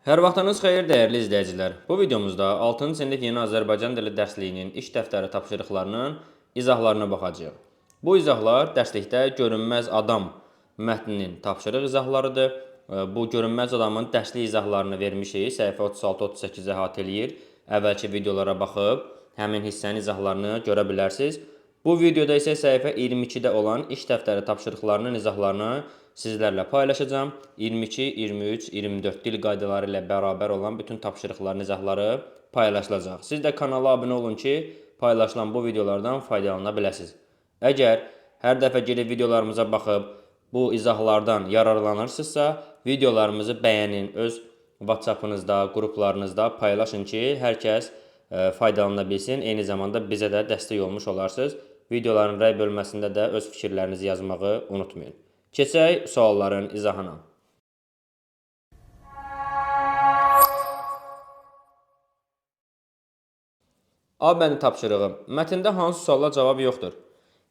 Hər vaxtınız xeyir, dəyərli izləyicilər. Bu videomuzda 6-cı sinif Yeni Azərbaycan dili dərsliyinin iş dəftəri tapşırıqlarının izahlarına baxacağıq. Bu izahlar dərslikdə görünməz adam mətninin tapşırıq izahlarıdır. Bu görünməz adamın dərslik izahlarını vermişik. Səhifə 36-38-i əhatə eləyir. Əvvəlki videolara baxıb həmin hissənin izahlarını görə bilərsiniz. Bu videoda isə səhifə 22-də olan iş dəftəri tapşırıqlarının izahlarını sizlərlə paylaşacağım. 22, 23, 24 dil qaydaları ilə bərabər olan bütün tapşırıqların izahları paylaşılacaq. Siz də kanala abunə olun ki, paylaşılan bu videolardan faydalana biləsiniz. Əgər hər dəfə girib videolarımıza baxıb bu izahlardan yararlanırsınızsa, videolarımızı bəyənin, öz WhatsApp-ınızda, qruplarınızda paylaşın ki, hər kəs faydalana bilsin. Eyni zamanda bizə də dəstək olmuş olarsınız. Videoların rəy bölməsində də öz fikirlərinizi yazmağı unutmayın. Keçək sualların izahına. A bəndi tapşırığı. Mətndə hansı suala cavab yoxdur?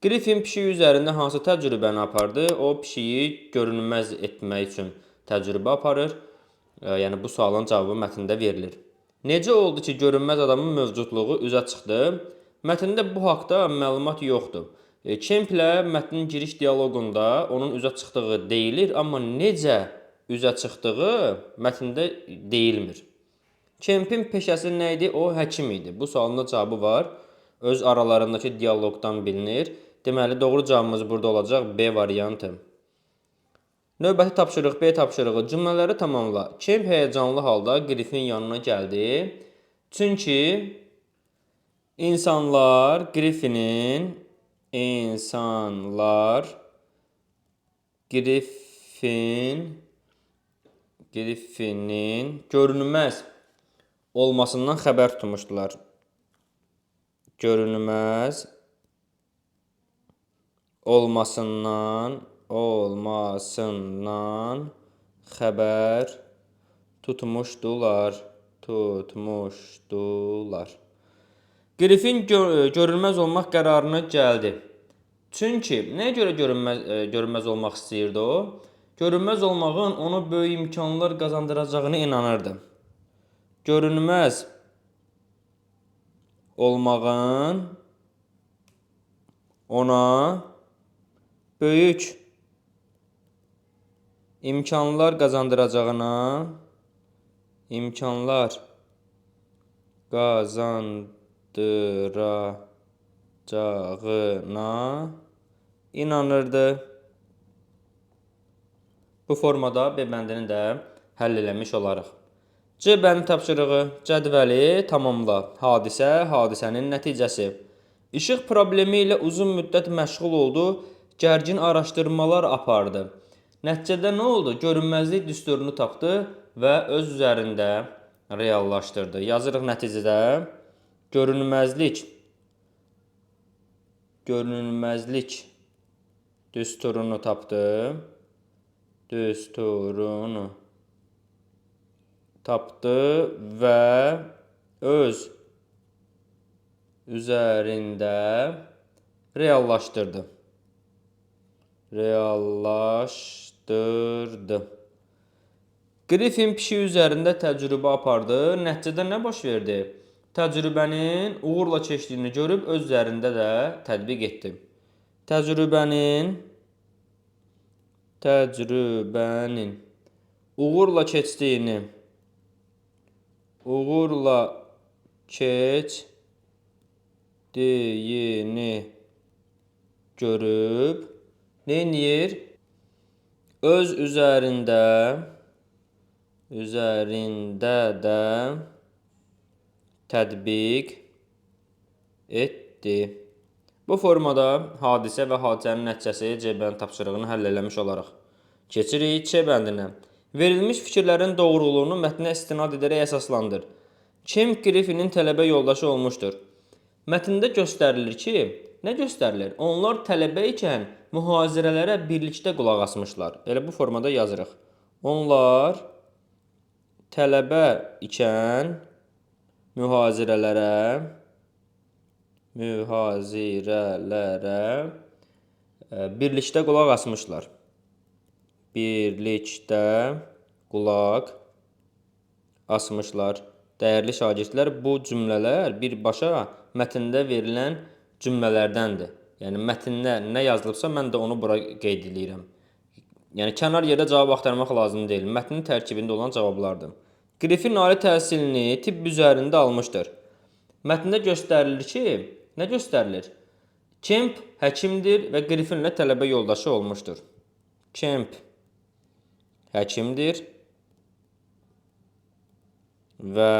Qrifin pişiyi üzərində hansı təcrübəni apardı? O, pişiyi görünməz etmək üçün təcrübə aparır. Yəni, bu sualın cavabı mətndə verilir. Necə oldu ki, görünməz adamın mövcudluğu üzə çıxdı? Mətndə bu haqda məlumat yoxdur. Kemplə mətnin giriş dialoqunda onun üzə çıxdığı deyilir, amma necə üzə çıxdığı mətndə deyilmir. Kempin peşəsi nə idi? O, həkim idi. Bu sualın da cavabı var. Öz aralarındakı dialoqdan bilinir. Deməli, doğru cavabımız burada olacaq B variantı. Növbəti tapşırıq B tapşırığı. Cümlələri tamamla. Kemp həyəcanlı halda Qrifin yanına gəldi. Çünki İnsanlar Qrifinin görünməz olmasından xəbər tutmuşdular. Görünməz olmasından xəbər tutmuşdular. Qrifin görünməz olmaq qərarına gəldi. Çünki nəyə görə görünməz olmaq istəyirdi o? Görünməz olmağın ona böyük imkanlar qazandıracağına inanırdı. Görünməz olmağın ona böyük imkanlar qazandıracağına inanırdı. Bu formada B bəndini də həll eləmiş olarıq. C bəndi tapşırığı. Cədvəli tamamla. Hadisə, hadisənin nəticəsi. İşıq problemi ilə uzun müddət məşğul oldu, gərgin araşdırmalar apardı. Nəticədə nə oldu? Görünməzlik düsturunu tapdı və öz üzərində reallaşdırdı. Yazırıq nəticədə görünməzlik düsturunu tapdı. Və öz üzərində reallaşdırdı. Qrifin pişiyi üzərində təcrübə apardı. Nəticədə nə baş verdi? Təcrübənin uğurla keçdiyini görüb öz üzərində də tətbiq etdi. Təcrübənin uğurla keçdiyini görüb neynir? Öz üzərində də tətbiq etdi. Bu formada hadisə və hadisənin nəticəsi C bəndi tapşırığını həll eləmiş olaraq. Keçirik C bəndinə. Verilmiş fikirlərin doğruluğunu mətnə istinad edərək əsaslandır. Kemp Qrifinin tələbə yoldaşı olmuşdur. Mətndə göstərilir ki, nə göstərilir? Onlar tələbə ikən mühazirələrə birlikdə qulaq asmışlar. Elə bu formada yazırıq. Onlar tələbə ikən mühazirələrə birlikdə qulaq asmışlar. Birlikdə qulaq asmışlar. Dəyərli şagirdlər, bu cümlələr birbaşa mətndə verilən cümlələrdəndir. Yəni mətndə nə yazılıbsa, mən də onu bura qeyd edirəm. Yəni kənar yerdə cavab axtarmaq lazım deyil. Mətnin tərkibində olan cavablardır. Qrifin ali təhsilini tibb üzərində almışdır. Mətndə göstərilir ki, nə göstərilir? Kemp həkimdir və Qrifinlə tələbə yoldaşı olmuşdur. Kemp həkimdir və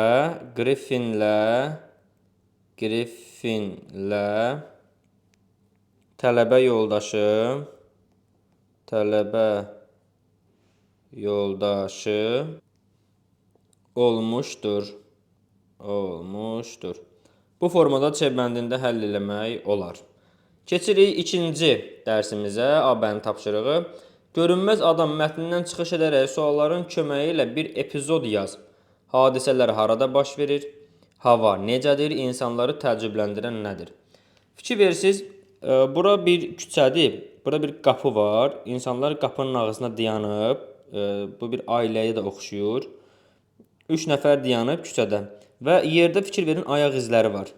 Qrifinlə tələbə yoldaşı olmuşdur. Bu formada C bəndində həll eləmək olar. Keçirik ikinci dərsimizə, A bənd tapşırığı. Görünməz adam mətnindən çıxış edərək sualların köməyi ilə bir epizod yaz. Hadisələr harada baş verir? Hava necədir? İnsanları təəccübləndirən nədir? Fikir versiniz, bura bir küçədir. Burada bir qapı var. İnsanlar qapının ağzına dayanıb. Bu bir ailəyə də oxşuyur. 3 nəfər dayanıb küçədə və yerdə fikir verin ayaq izləri var.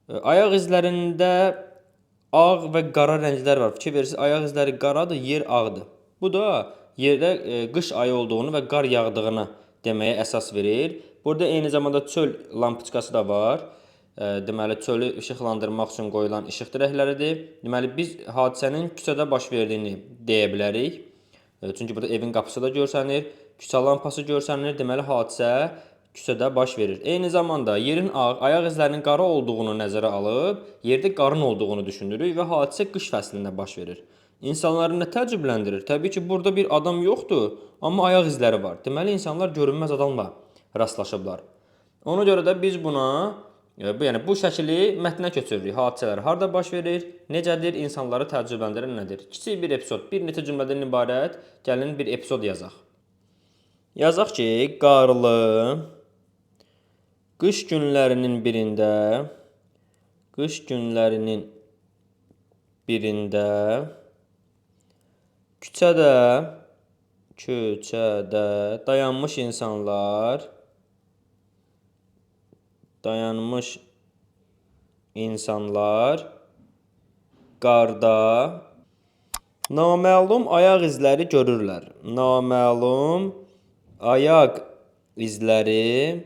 Ayaq izlərində ağ və qara rənglər var. Fikir verirsiniz, ayaq izləri qaradır, yer ağdır. Bu da yerdə qış ayı olduğunu və qar yağdığını deməyə əsas verir. Burada eyni zamanda çöl lampoçkası da var. Deməli, çölü işıqlandırmaq üçün qoyulan işıq dirəkləridir. Deməli, biz hadisənin küçədə baş verdiyini deyə bilərik. Çünki burada evin qapısı da görsənir, küçə lampası görsənir. Deməli, hadisə küçədə baş verir. Eyni zamanda yerin ağ, ayaq izlərinin qara olduğunu nəzərə alıb, yerdə qarın olduğunu düşünürük və hadisə qış fəslində baş verir. İnsanları nə təəccübləndirir? Təbii ki, burada bir adam yoxdur, amma ayaq izləri var. Deməli, insanlar görünməz adamla rastlaşıblar. Ona görə də biz buna, yəni bu şəkili mətnə köçürürük. Hadisələr harada baş verir, necədir, insanları təəccübləndirən nədir? Kiçik bir epizod, bir neçə cümlədən ibarət, gəlin bir epizod yazaq. Yazaq ki, qarlı qış günlərinin birində küçədə dayanmış insanlar qarda naməlum ayaq izləri görürlər. Naməlum ayaq izləri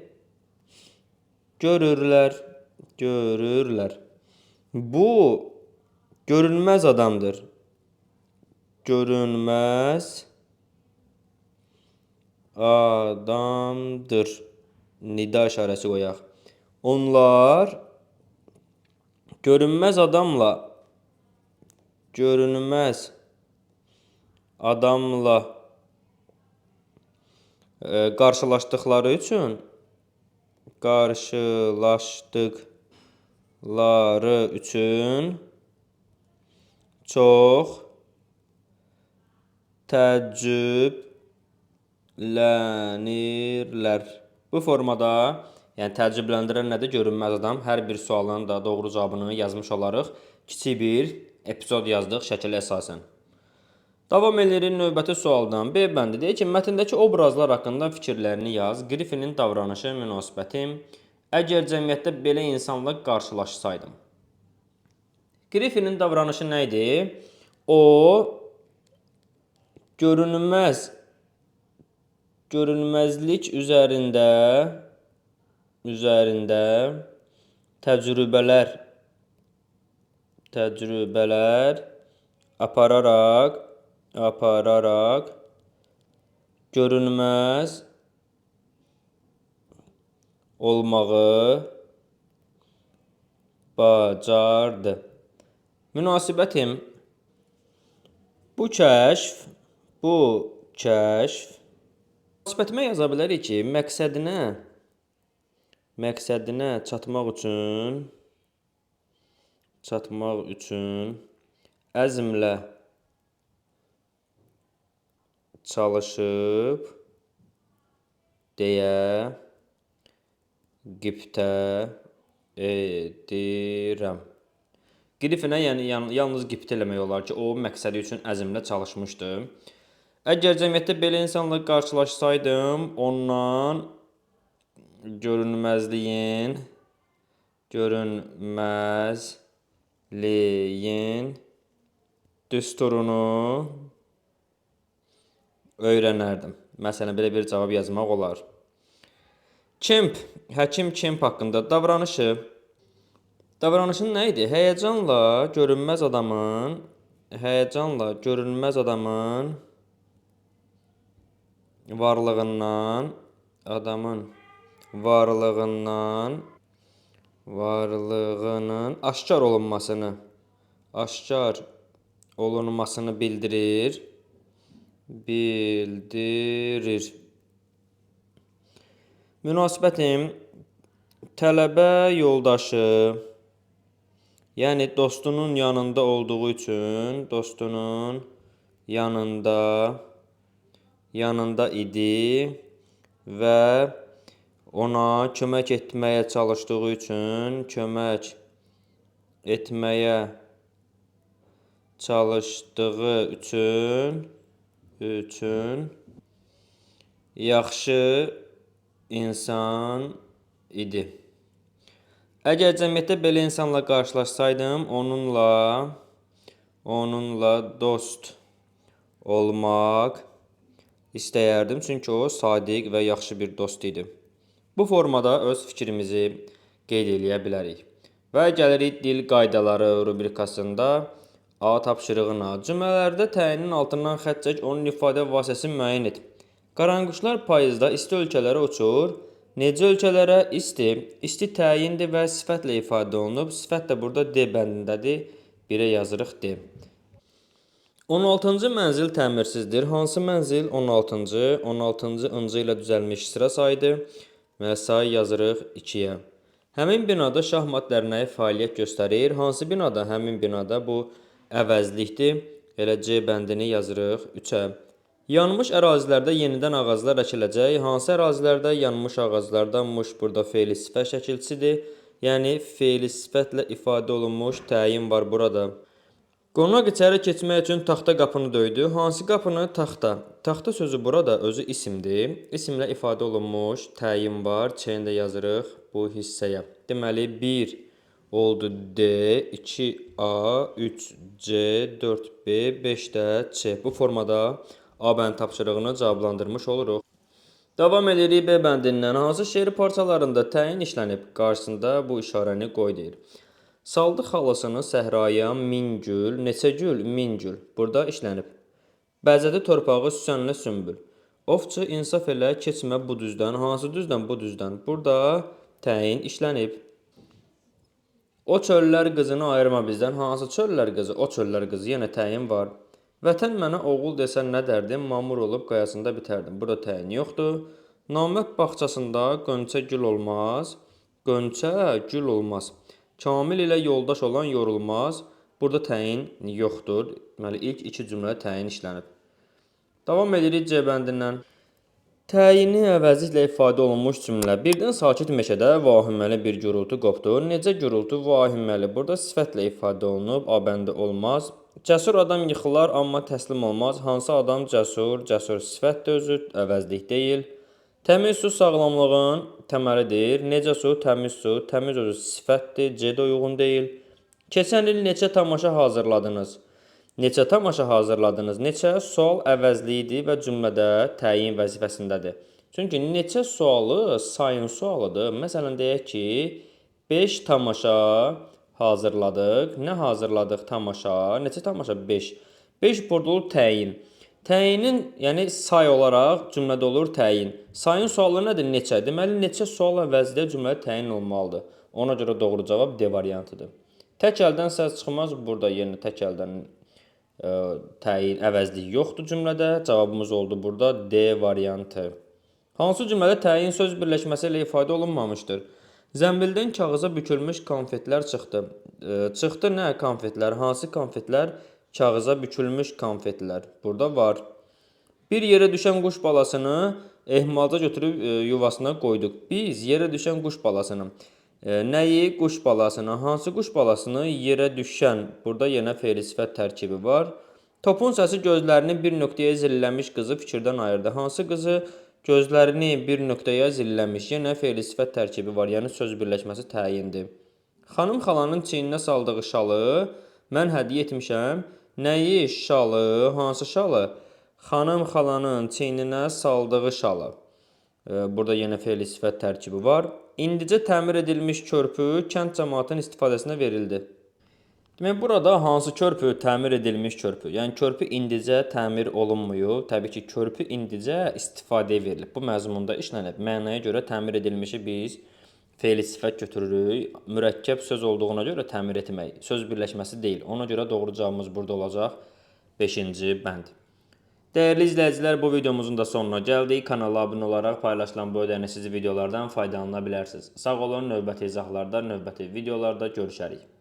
görürlər. Bu görünməz adamdır. Görünməz adamdır. Nida işarəsi qoyaq. Onlar görünməz adamla qarşılaşdıqları üçün çox təəccüblənirlər. Bu formada, yəni təəccübləndirən nədir? Görünməz adam. Hər bir sualın da doğru cavabını yazmış olarıq. Kiçik bir epizod yazdıq şəkilə əsasən. Davam edirik növbəti sualdan. B bəndi deyir ki, mətndəki obrazlar haqqında fikirlərini yaz. Qrifinin davranışı, münasibəti. Əgər cəmiyyətdə belə insanla qarşılaşsaydım. Qrifinin davranışı nə idi? O görünməzlik üzərində təcrübələr apararaq görünməz olmağı bacardı. Münasibətim bu kəşf münasibətimə yaza bilərik ki, məqsədinə çatmaq üçün əzmlə çalışıb deyə qibtə edirəm. Qrifinə yəni yalnız qibtə eləmək olar ki, o məqsədi üçün əzmlə çalışmışdı. Əgər cəmiyyətdə belə insanla qarşılaşsaydım, ondan görünməzliyin düsturunu öyrənərdim. Məsələn, belə bir cavab yazmaq olar. Kemp, həkim Kemp haqqında davranışın nə idi? Həyəcanla görünməz adamın varlığının aşkar olunmasını bildirir. Münasibətim tələbə yoldaşı, yəni dostunun yanında olduğu üçün yanında idi və ona kömək etməyə çalışdığı üçün yaxşı insan idi. Əgər cəmiyyətdə belə insanla qarşılaşsaydım, onunla dost olmaq istəyərdim, çünki o sadiq və yaxşı bir dost idi. Bu formada öz fikrimizi qeyd eləyə bilərik. Və gəlirik dil qaydaları rubrikasında A tapşırığına. Cümlələrdə təyinin altından xətt çək, onun ifadə vasitəsini müəyyən et. Qaranquşlar payızda isti ölkələrə uçur. Necə ölkələrə? İsti təyindir və sifətlə ifadə olunub. Sifət də burada D bəndindədir. 1-ə yazırıq D. 16-cı mənzil təmirsizdir. Hansı mənzil? 16-cı. 16-cı ıncı ilə düzəlmiş sıra sayıdır. Və sayı yazırıq 2-yə. Həmin binada şahmat dərnəyi fəaliyyət göstərir. Hansı binada? Həmin binada bu əvəzlikdir. Elə C bəndini yazırıq 3-ə. Yanmış ərazilərdə yenidən ağaclar əkiləcək. Hansı ərazilərdə? Yanmış ağaclarda muş burada fe'li sifət şəkilçisidir. Yəni fe'li sifətlə ifadə olunmuş təyin var burada. Qonaq içəri keçmək üçün taxta qapını döydü. Hansı qapını? Taxta. Taxta sözü burada özü isimdir. İsimlə ifadə olunmuş təyin var. Ç-ni də yazırıq bu hissəyə. Deməli 1 oldu D, 2A, 3C, 4B, 5 də Ç. Bu formada A bənd tapşırığını cavablandırmış oluruq. Davam edirik B bəndindən. Hansı şeir parçalarında təyin işlənib? Qarşısında bu işarəni qoy deyir. Saldı xalısını səhraya min gül, neçə gül? Min gül. Burada işlənib. Bəzədi torpağı süsənlə sümbül. Ovçu insaf elə, keçmə bu düzdən. Hansı düzdən? Bu düzdən. Burada təyin işlənib. O çöllər qızını ayırma bizdən. Hansı çöllər qızı? O çöllər qızı. Yenə təyin var. Vətən mənə oğul desən nə dərdim? Mamur olub qayasında bitərdim. Burada təyin yoxdur. Namət bağçasında qönçə gül olmaz. Kamil ilə yoldaş olan yorulmaz. Burada təyin yoxdur. Deməli, ilk iki cümlə təyin işlənib. Davam edirik C bəndindən. Təyini əvəzliklə ifadə olunmuş cümlə. Birdən sakit meşədə vahiməli bir gürültü qopdu. Necə gürültü? Vahiməli. Burada sifətlə ifadə olunub. A bəndi olmaz. Cəsur adam yıxılar, amma təslim olmaz. Hansı adam cəsur? Cəsur sifətdir özü, əvəzlik deyil. Təmiz su sağlamlığın təməlidir. Necə su? Təmiz su. Təmiz özü sifətdir. C də uyğun deyil. Keçən il neçə tamaşa hazırladınız? Neçə tamaşa hazırladınız? Neçə sual əvəzliyidir və cümlədə təyin vəzifəsindədir. Çünki neçə sualı sayın sualıdır. Məsələn, deyək ki, 5 tamaşa hazırladıq. Nə hazırladıq? Tamaşa. Neçə tamaşa? 5. 5 burada olur təyin. Təyinin, yəni say olaraq cümlədə olur təyin. Sayın sualı nədir? Neçə. Deməli, neçə sual əvəzliyə cümlədə təyin olmalıdır. Ona görə doğru cavab D variantıdır. Tək əldən səs çıxmaz. Burada yenə tək əldən təyin əvəzlik yoxdur cümlədə. Cavabımız oldu burada D variantı. Hansı cümlədə təyin söz birləşməsi ilə ifadə olunmamışdır? Zəmbildən kağıza bükülmüş konfetlər çıxdı. Çıxdı nə konfetlər? Hansı konfetlər? Kağıza bükülmüş konfetlər. Burada var. Bir yerə düşən quş balasını ehmalca götürüb yuvasına qoyduq. Biz yerə düşən quş balasını. Nəyi? Quş balasını. Hansı quş balasını? Yerə düşən. Burada yenə fe'li sifət tərkibi var. Topun səsi gözlərini bir nöqtəyə zilləmiş qızı fikirdən ayırdı. Hansı qızı? Gözlərini bir nöqtəyə zilləmiş. Yenə fe'li sifət tərkibi var, yəni söz birləşməsi təyindir. Xanım xalanın çiyninə saldığı şalı mən hədiyyə etmişəm. Nəyi? Şalı. Hansı şalı? Xanım xalanın çiyninə saldığı şalı. Burada yenə fe'li sifət tərkibi var. İndicə təmir edilmiş körpü kənd cəmaatının istifadəsinə verildi. Demək, burada hansı körpü? Təmir edilmiş körpü. Yəni, körpü indicə təmir olunmuyub. Təbii ki, körpü indicə istifadəyə verilib. Bu məzmunda işlənib. Mənaya görə təmir edilmişi biz fe'li sifət götürürük. Mürəkkəb söz olduğuna görə təmir etmək söz birləşməsi deyil. Ona görə doğru cavabımız burada olacaq 5-ci bənd. Dəyərli izləyicilər, bu videomuzun da sonuna gəldik. Kanala abunə olaraq paylaşılan bu ödənişsiz videolardan faydalana bilərsiniz. Sağ olun, növbəti izahlarda, növbəti videolarda görüşərik.